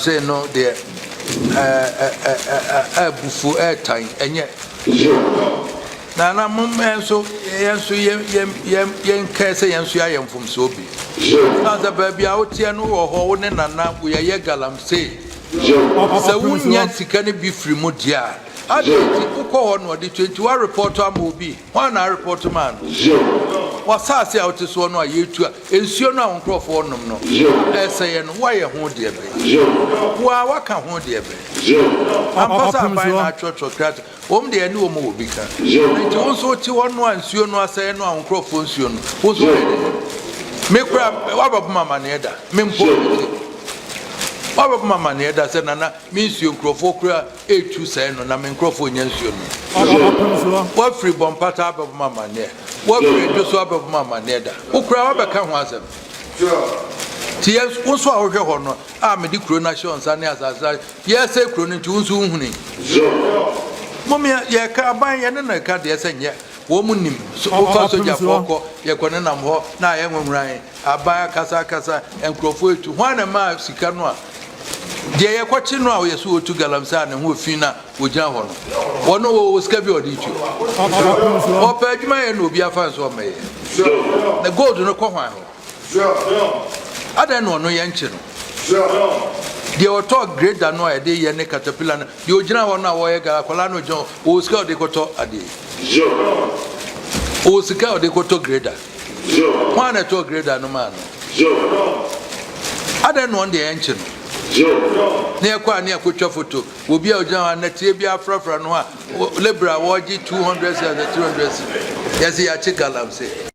say no there bufu airtime enye Nananom so yen kese yen so ayem from so bi na the baby out here no ho ne nana we ye Galamsey so wunya sika ne bi free mu dia ade ti ukọ ho no de 21 report am obi one na report man wasase out so no ayetu a ensuo no ankrofo nom no eseye no wa ye ho de be wa waka ho de be ampasa ban na chocho krat de ani omo obi ka nti won so ti won no ansuo no aseye no ankrofo nsuo no wo so me kra wa babu mama ne da me mpo wa babu mama ne da se nana me nsuo nkrofo kra etu say no na me nkrofo nya nsuo no wa free bompata babu mama ne what we do so about mama neda wo kura wa beka ho asem ti yes wo so a wo hwe ho no a me di kro na show nsa ne asasa yes e kro no ti wo so hunni mom ye ka ban ye ne na ka de senye wo mu nim so wo fa so jafoko ye ko ne nam ho na ye nwunran aban kasa enkrofo etu ho na ma sika no a de ye kwachi no a ye so otu Galamsey ne ho fi na ogina ho no wono wo sika bi odi tu o pa adwuma ye no obi afa so me na gold no ko hwan ho ada no ye nche no de o talk grader no e de ye ne caterpillar no de ogina ho na wo ye galakola no jo o sika de ko to ade o sika de ko to grader hwan na to grader no man ada no de ye nche no ne kwa ne akotwa photo obi a ojan na tie bia frafra no a lebra woji 200 and 300 yes ya che Galamsey